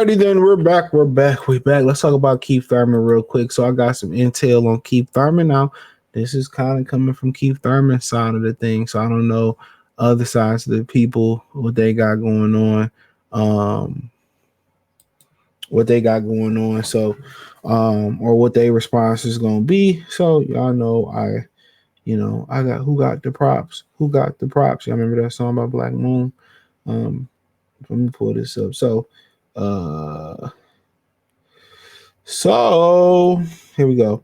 Alrighty then, we're back. Let's talk about Keith Thurman real quick. So I got some intel on Keith Thurman. Now, this is kind of coming from Keith Thurman's side of the thing. So I don't know other sides of the people, what they got going on. Or what their response is gonna be. So y'all know I got who got the props. Y'all remember that song by Black Moon? Let me pull this up. So here we go.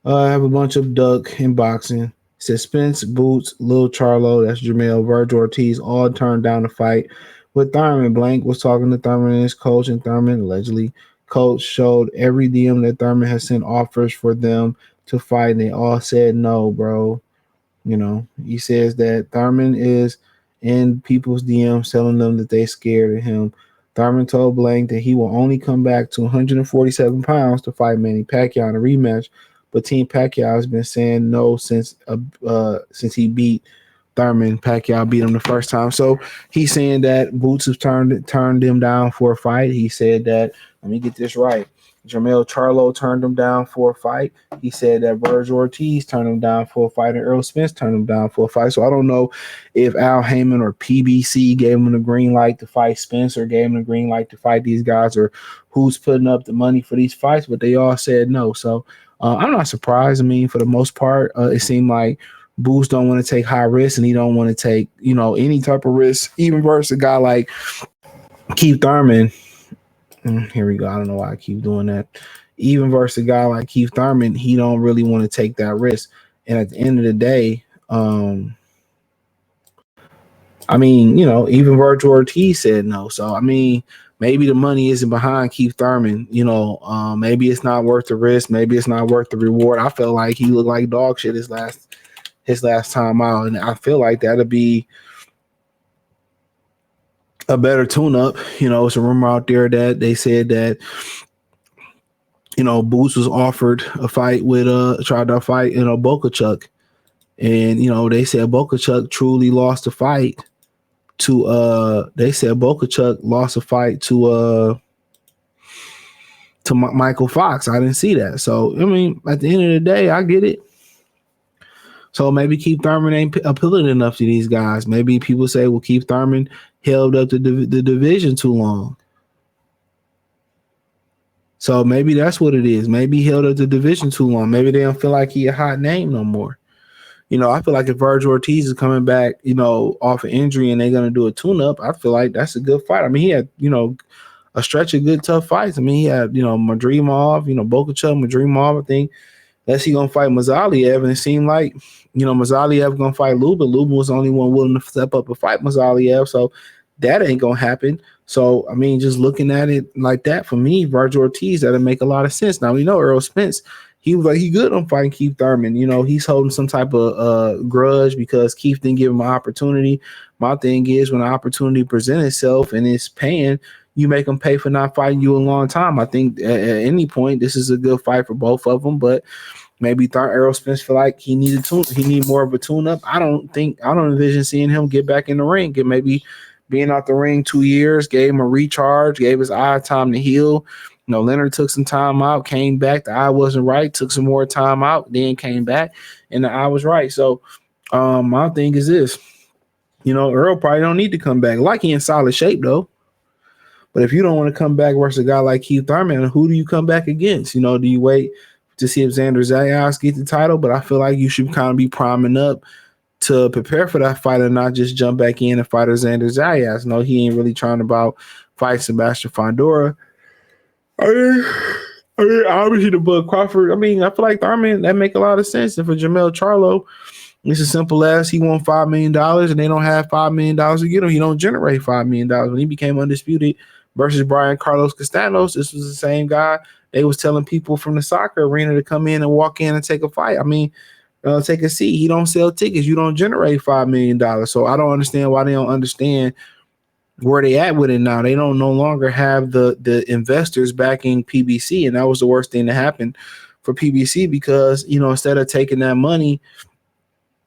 I have a bunch of duck in boxing. It says Spence, Boots, Lil Charlo, that's Jermell, Vergil Ortiz, all turned down the fight with Thurman. Blank was talking to Thurman and his coach, and Thurman allegedly coach showed every DM that Thurman has sent offers for them to fight, and they all said no, bro. He says that Thurman is in people's DMs telling them that they scared of him. Thurman told Blank that he will only come back to 147 pounds to fight Manny Pacquiao in a rematch, but Team Pacquiao has been saying no since he beat Thurman. Pacquiao beat him the first time, so he's saying that Boots have turned him down for a fight. He said that, let me get this right, Jermell Charlo turned him down for a fight. He said that Vergil Ortiz turned him down for a fight, and Errol Spence turned him down for a fight. So I don't know if Al Heyman or PBC gave him the green light to fight Spence or gave him the green light to fight these guys, or who's putting up the money for these fights, but they all said no. So I'm not surprised. I mean, for the most part, it seemed like Boots don't want to take high risks, and he don't want to take, any type of risk, even versus a guy like Keith Thurman. Here we go. I don't know why I keep doing that. Even versus a guy like Keith Thurman, he don't really want to take that risk. And at the end of the day, even Vergil Ortiz said no. So, maybe the money isn't behind Keith Thurman. Maybe it's not worth the risk. Maybe it's not worth the reward. I felt like he looked like dog shit his last time out. And I feel like that'll be a better tune-up. It's a rumor out there that they said that, Boots was offered a fight with tried to fight Boca Chuck. And, they said Boca Chuck truly lost the fight to Michael Fox. I didn't see that. So, at the end of the day, I get it. So maybe Keith Thurman ain't appealing enough to these guys. Maybe people say, well, Keith Thurman held up the division too long. So maybe that's what it is. Maybe he held up the division too long. Maybe they don't feel like he a hot name no more. I feel like if Vergil Ortiz is coming back, off an injury and they're going to do a tune-up, I feel like that's a good fight. He had, a stretch of good, tough fights. He had, Madrimov, Boca Chuck, Madrimov, I think. That's he going to fight Mazaliev, and it seemed like, Mazaliev going to fight Lubin. Lubin was the only one willing to step up and fight Mazaliev, so that ain't going to happen. So, just looking at it like that, for me, Vergil Ortiz, that'll make a lot of sense. Now, we know Errol Spence, he was like, he good on fighting Keith Thurman. He's holding some type of grudge because Keith didn't give him an opportunity. My thing is, when an opportunity presents itself and it's paying, you make them pay for not fighting you a long time. I think at any point, this is a good fight for both of them, but maybe Errol Spence feel like he need more of a tune-up. I don't envision seeing him get back in the ring and maybe being out the ring 2 years, gave him a recharge, gave his eye time to heal. Leonard took some time out, came back. The eye wasn't right, took some more time out, then came back, and the eye was right. So my thing is this, Earl probably don't need to come back. Like, he in solid shape, though. But if you don't want to come back versus a guy like Keith Thurman, who do you come back against? Do you wait to see if Xander Zayas get the title? But I feel like you should kind of be priming up to prepare for that fight and not just jump back in and fight Xander Zayas. No, he ain't really trying to fight Sebastian Fondora. Obviously the Bud Crawford. I feel like Thurman, that make a lot of sense. And for Jermell Charlo, it's as simple as he won $5 million and they don't have $5 million to get him. He don't generate $5 million. When he became undisputed versus Brian Carlos Castanos, this was the same guy they was telling people from the soccer arena to come in and walk in and take a fight. Take a seat. He don't sell tickets. You don't generate $5 million. So I don't understand why they don't understand where they at with it now. They don't no longer have the investors backing PBC, and that was the worst thing to happen for PBC because, instead of taking that money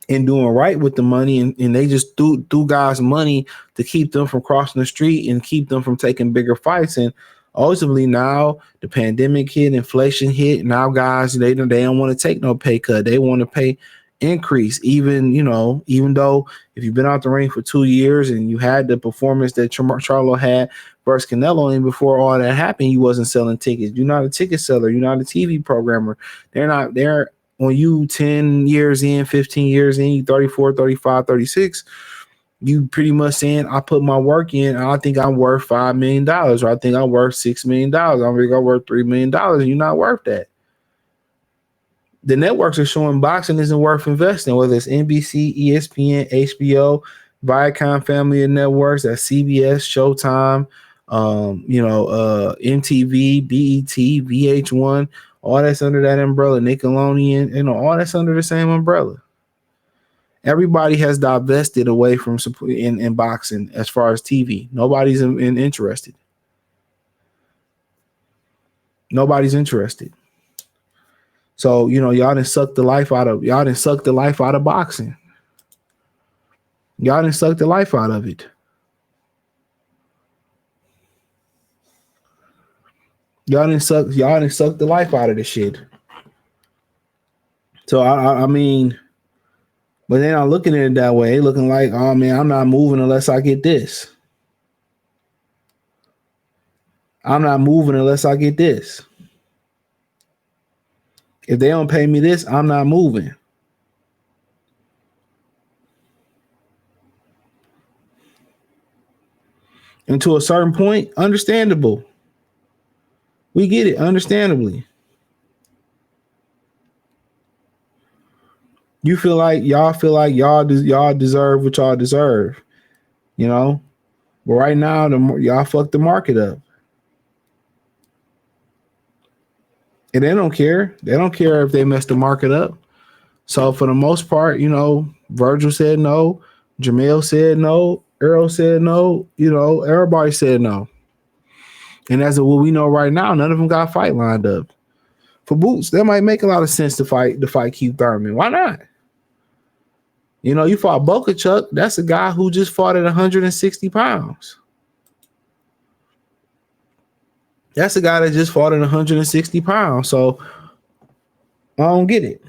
and doing right with the money, and they just threw guys money to keep them from crossing the street and keep them from taking bigger fights. And Ultimately, now the pandemic hit, inflation hit. Now guys, they don't want to take no pay cut. They want to pay increase. Even though if you've been out the ring for 2 years and you had the performance that Charlo had versus Canelo, and before all that happened, you wasn't selling tickets. You're not a ticket seller. You're not a TV programmer. They're when you 10 years in, 15 years in, you 34, 35, 36, you pretty much saying, I put my work in, and I think I'm worth $5 million, or I think I'm worth $6 million. I think I'm worth $3 million, and you're not worth that. The networks are showing boxing isn't worth investing, whether it's NBC, ESPN, HBO, Viacom family of networks, that's CBS, Showtime, MTV, BET, VH1, all that's under that umbrella, Nickelodeon, all that's under the same umbrella. Everybody has divested away from in boxing as far as TV. Nobody's interested. Nobody's interested. So, y'all done sucked the life out of boxing. Y'all done sucked the life out of it. Y'all done sucked the life out of this shit. So I mean, but they're not looking at it that way. They looking like, oh man, I'm not moving unless I get this. I'm not moving unless I get this. If they don't pay me this, I'm not moving. And to a certain point, understandable. We get it, understandably. Y'all feel like y'all deserve what y'all deserve, But right now, y'all fuck the market up. And they don't care. They don't care if they mess the market up. So for the most part, Vergil said no. Jermell said no. Errol said no. Everybody said no. And as of what we know right now, none of them got a fight lined up. For Boots, that might make a lot of sense to fight Keith Thurman. Why not? You fought Bokachuk. That's a guy who just fought at 160 pounds. That's a guy that just fought at 160 pounds. So I don't get it.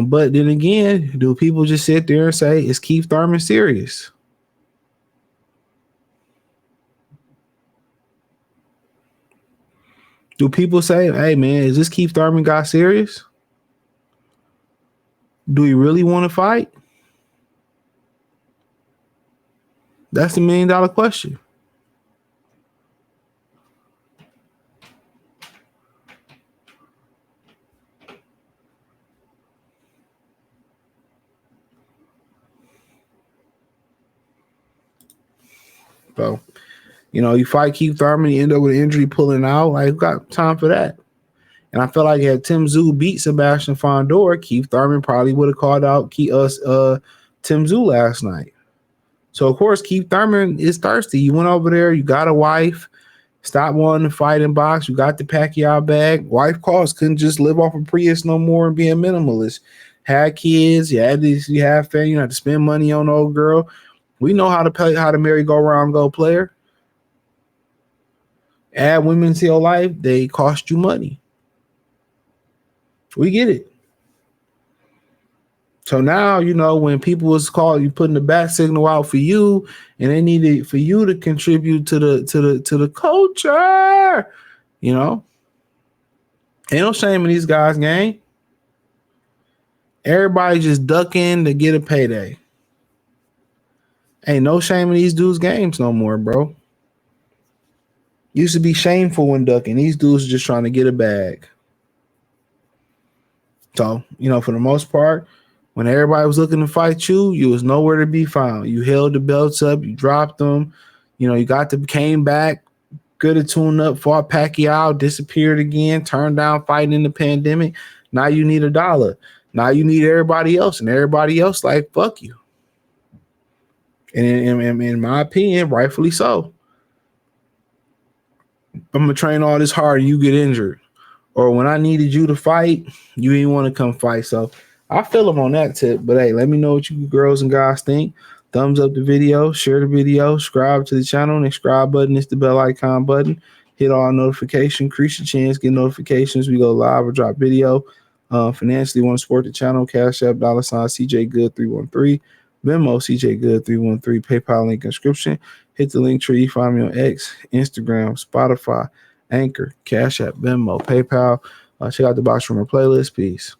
But then again, do people just sit there and say, is Keith Thurman serious? Do people say, hey man, is this Keith Thurman guy serious? Do he really want to fight? That's the $1 million question. So, you fight Keith Thurman, you end up with an injury pulling out. Like, who got time for that? And I feel like had Tim Tszyu beat Sebastian Fondor, Keith Thurman probably would have called out Tim Tszyu last night. So, of course, Keith Thurman is thirsty. You went over there, you got a wife, stop wanting to fight and box, you got the Pacquiao bag. Wife calls, couldn't just live off a Prius no more and be a minimalist. Had kids, you have family, you have to spend money on old girl. We know how to merry-go-round go, player. Add women to your life, they cost you money. We get it. So now, when people was called, you putting the bat signal out for you, and they needed for you to contribute to the culture. Ain't no shame in these guys' game. Everybody just ducking to get a payday. Ain't no shame in these dudes' games no more, bro. Used to be shameful when ducking. These dudes are just trying to get a bag. So, for the most part, when everybody was looking to fight you, you was nowhere to be found. You held the belts up, you dropped them, you came back, good at tune up, fought Pacquiao, disappeared again, turned down fighting in the pandemic. Now you need $1. Now you need everybody else, and everybody else like, fuck you. And in my opinion, rightfully so. I'm gonna train all this hard and you get injured. Or when I needed you to fight, you didn't want to come fight. So I feel them on that tip. But hey, let me know what you girls and guys think. Thumbs up the video, share the video, subscribe to the channel. And the subscribe button is the bell icon button. Hit all notifications, increase your chance, get notifications. We go live or drop video. Financially want to support the channel, Cash App, $ CJ Good 313, Venmo CJ Good 313, PayPal link inscription. Hit the link tree. Find me on X, Instagram, Spotify, Anchor, Cash App, Venmo, PayPal. Check out the Box Rumor playlist. Peace.